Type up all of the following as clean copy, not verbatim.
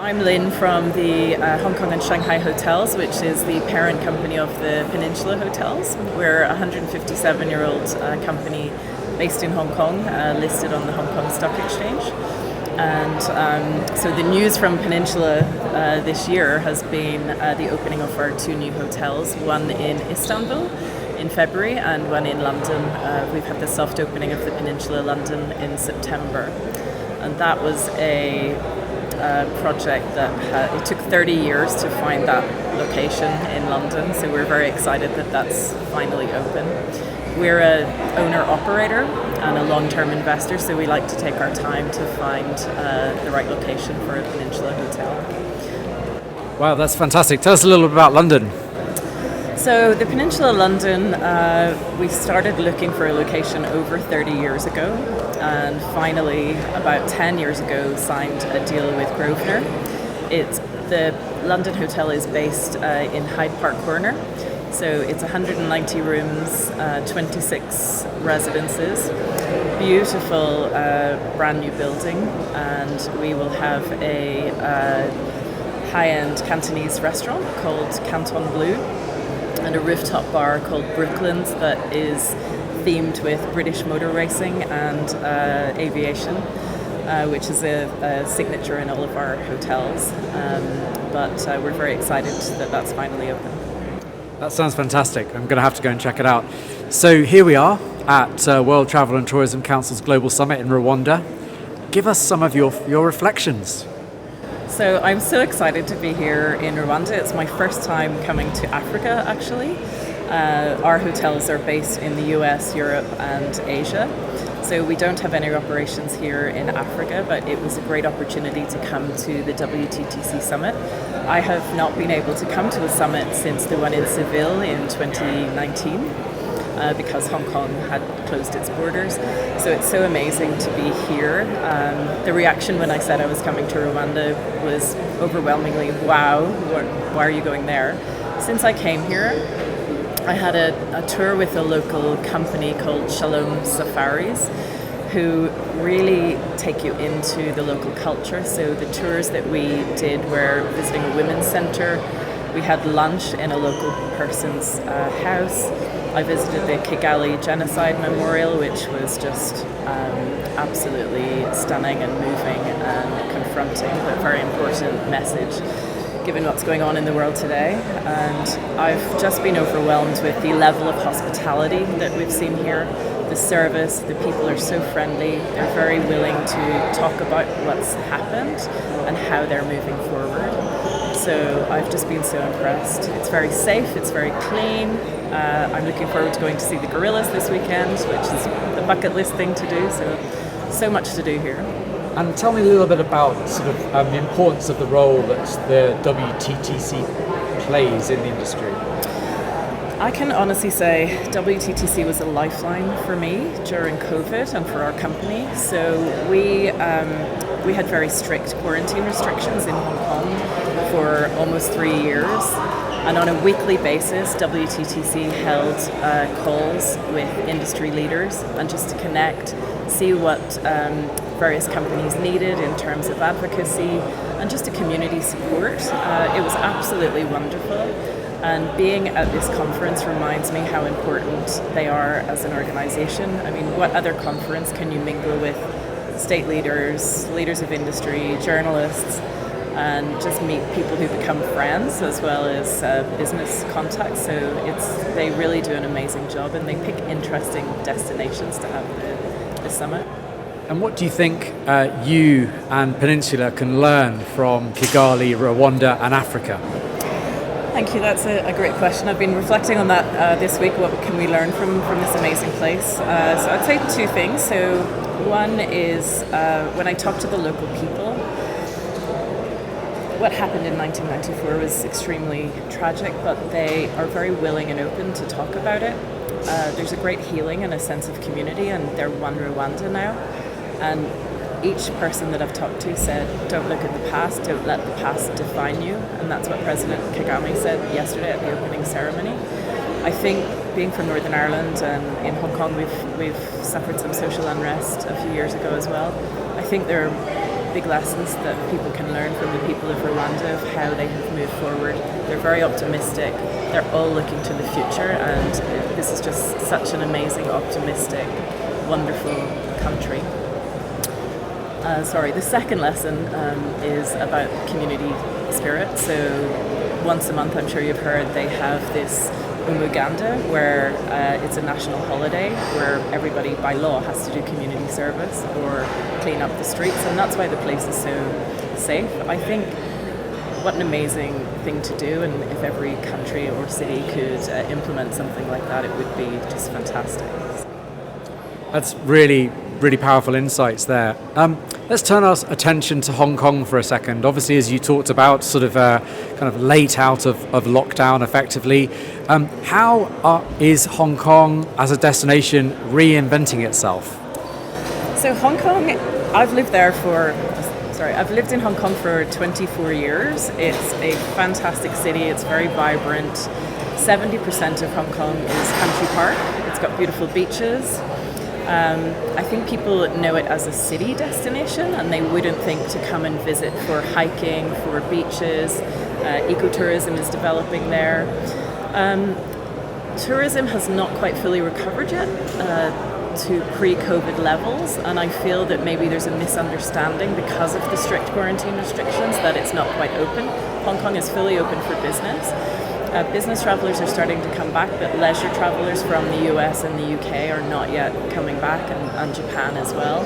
I'm Lynne from the Hongkong and Shanghai hotels, which is the parent company of the Peninsula Hotels. We're a 157-year-old company based in Hong Kong, listed on the Hong Kong Stock Exchange. And so the news from Peninsula this year has been the opening of our two new hotels, one in Istanbul in February and one in London. We've had the soft opening of the Peninsula London in September. And that was a project that it took 30 years to find that location in London, so we're very excited that that's finally open. We're an owner-operator and a long-term investor, so we like to take our time to find the right location for a Peninsula hotel. Wow, that's fantastic. Tell us a little bit about London. So the Peninsula London, we started looking for a location over 30 years ago, and finally about 10 years ago signed a deal with Grosvenor. The London hotel is based in Hyde Park Corner, so it's 190 rooms, 26 residences, beautiful brand new building, and we will have a high-end Cantonese restaurant called Canton Bleu, and a rooftop bar called Brooklands that is themed with British motor racing and aviation, which is a signature in all of our hotels. But we're very excited that that's finally open. That sounds fantastic. I'm going to have to go and check it out. So here we are at World Travel and Tourism Council's Global Summit in Rwanda. Give us some of your reflections. So I'm so excited to be here in Rwanda. It's my first time coming to Africa, actually. Our hotels are based in the US, Europe, and Asia. So we don't have any operations here in Africa, but it was a great opportunity to come to the WTTC Summit. I have not been able to come to a summit since the one in Seville in 2019. Because Hong Kong had closed its borders. So it's so amazing to be here. The reaction when I said I was coming to Rwanda was overwhelmingly, wow, why are you going there? Since I came here, I had a tour with a local company called Shalom Safaris, who really take you into the local culture. So the tours that we did were visiting a women's centre. We had lunch in a local person's house. I visited the Kigali Genocide Memorial, which was just absolutely stunning and moving and confronting, but very important message given what's going on in the world today. And I've just been overwhelmed with the level of hospitality that we've seen here. The service, the people are so friendly. They're very willing to talk about what's happened and how they're moving forward. So I've just been so impressed. It's very safe, it's very clean. I'm looking forward to going to see the gorillas this weekend, which is the bucket list thing to do. So much to do here. And tell me a little bit about sort of the importance of the role that the WTTC plays in the industry. I can honestly say WTTC was a lifeline for me during COVID and for our company. So we had very strict quarantine restrictions in Hong Kong for almost 3 years. And on a weekly basis, WTTC held calls with industry leaders and just to connect, see what various companies needed in terms of advocacy and just a community support. It was absolutely wonderful. And being at this conference reminds me how important they are as an organization. I mean, what other conference can you mingle with state leaders, leaders of industry, journalists, and just meet people who become friends as well as business contacts. So they really do an amazing job, and they pick interesting destinations to have the summit. And what do you think you and Peninsula can learn from Kigali, Rwanda and Africa? Thank you, that's a great question. I've been reflecting on that this week. What can we learn from this amazing place? So I'd say two things. So one is when I talk to the local people, what happened in 1994 was extremely tragic, but they are very willing and open to talk about it. There's a great healing and a sense of community, and they're one Rwanda now. And each person that I've talked to said, don't look at the past, don't let the past define you. And that's what President Kagame said yesterday at the opening ceremony. I think being from Northern Ireland and in Hong Kong, we've suffered some social unrest a few years ago as well. I think there are big lessons that people can learn from the people of Rwanda of how they have moved forward. They're very optimistic. They're all looking to the future, and this is just such an amazing, optimistic, wonderful country. The second lesson is about community spirit. So once a month, I'm sure you've heard, they have this Umuganda, where it's a national holiday where everybody by law has to do community service or clean up the streets, and that's why the place is so safe. I think what an amazing thing to do, and if every country or city could implement something like that, it would be just fantastic. That's really, really powerful insights there. Let's turn our attention to Hong Kong for a second. Obviously, as you talked about, sort of kind of late out of lockdown effectively. How is Hong Kong as a destination reinventing itself? So Hong Kong, I've lived in Hong Kong for 24 years. It's a fantastic city. It's very vibrant. 70% of Hong Kong is country park. It's got beautiful beaches. I think people know it as a city destination, and they wouldn't think to come and visit for hiking, for beaches. Ecotourism is developing there. Tourism has not quite fully recovered yet to pre-COVID levels, and I feel that maybe there's a misunderstanding because of the strict quarantine restrictions that it's not quite open. Hong Kong is fully open for business. Business travelers are starting to come back, but leisure travelers from the US and the UK are not yet coming back, and Japan as well.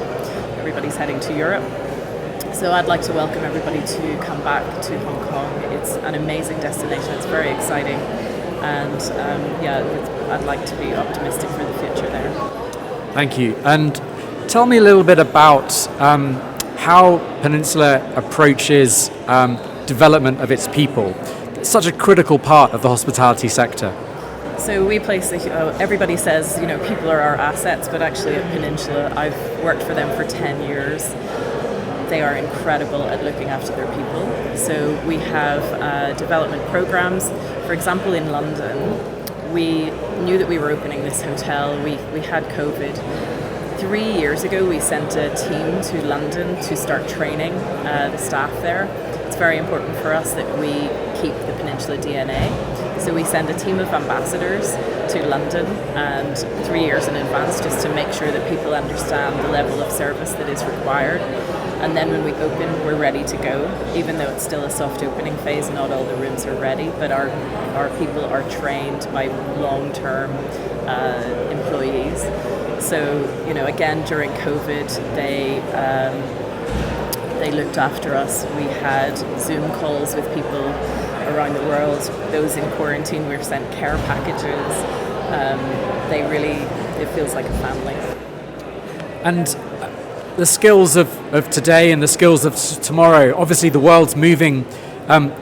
Everybody's heading to Europe. So I'd like to welcome everybody to come back to Hong Kong. It's an amazing destination. It's very exciting. And I'd like to be optimistic for the future there. Thank you. And tell me a little bit about how Peninsula approaches development of its people. Such a critical part of the hospitality sector. So we place, everybody says, people are our assets, but actually at Peninsula, I've worked for them for 10 years. They are incredible at looking after their people. So we have development programs. For example, in London, we knew that we were opening this hotel. We had COVID. 3 years ago, we sent a team to London to start training the staff there. It's very important for us that we keep the Peninsula DNA. So we send a team of ambassadors to London, and 3 years in advance, just to make sure that people understand the level of service that is required. And then when we open, we're ready to go. Even though it's still a soft opening phase, not all the rooms are ready, but our people are trained by long-term employees. So, again, during COVID, they looked after us. We had Zoom calls with people around the world. Those in quarantine were sent care packages. It feels like a family. And the skills of today and the skills of tomorrow, obviously the world's moving.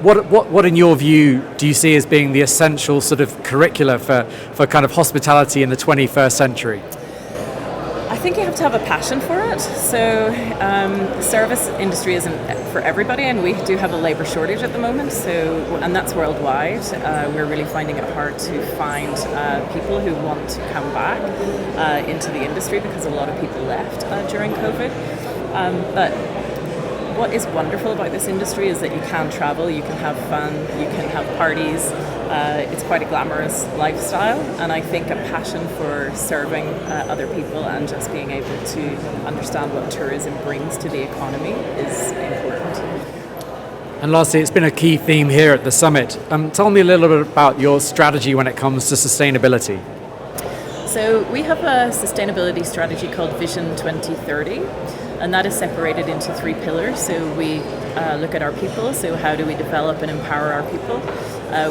What in your view do you see as being the essential sort of curricula for kind of hospitality in the 21st century? I think you have to have a passion for it. So the service industry isn't for everybody, and we do have a labour shortage at the moment. And that's worldwide. We're really finding it hard to find people who want to come back into the industry, because a lot of people left during COVID. But what is wonderful about this industry is that you can travel, you can have fun, you can have parties. It's quite a glamorous lifestyle, and I think a passion for serving other people and just being able to understand what tourism brings to the economy is important. And lastly, it's been a key theme here at the summit. Tell me a little bit about your strategy when it comes to sustainability. So we have a sustainability strategy called Vision 2030. And that is separated into 3 pillars. So we look at our people, so how do we develop and empower our people?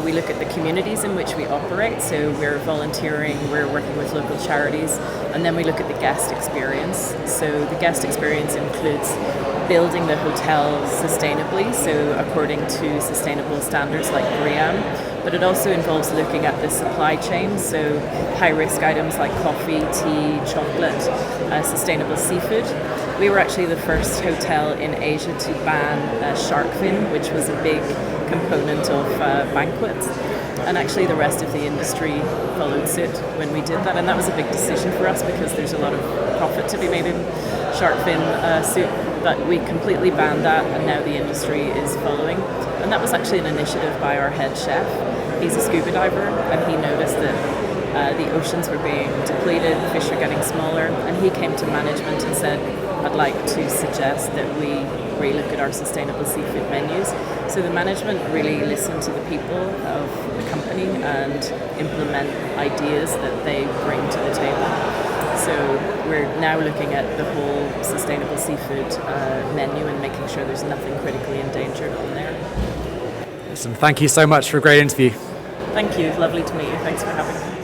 We look at the communities in which we operate, so we're volunteering, we're working with local charities, and then we look at the guest experience. So the guest experience includes building the hotel sustainably, so according to sustainable standards like BREEAM, but it also involves looking at the supply chain, so high-risk items like coffee, tea, chocolate, sustainable seafood. We were actually the first hotel in Asia to ban shark fin, which was a big component of banquets. And actually the rest of the industry followed suit when we did that. And that was a big decision for us, because there's a lot of profit to be made in shark fin soup. But we completely banned that, and now the industry is following. And that was actually an initiative by our head chef. He's a scuba diver, and he noticed that the oceans were being depleted, fish are getting smaller, and he came to management and said, I'd like to suggest that we relook at our sustainable seafood menus. So the management really listen to the people of the company and implement ideas that they bring to the table. So we're now looking at the whole sustainable seafood menu and making sure there's nothing critically endangered on there. Listen, thank you so much for a great interview. Thank you. Lovely to meet you. Thanks for having me.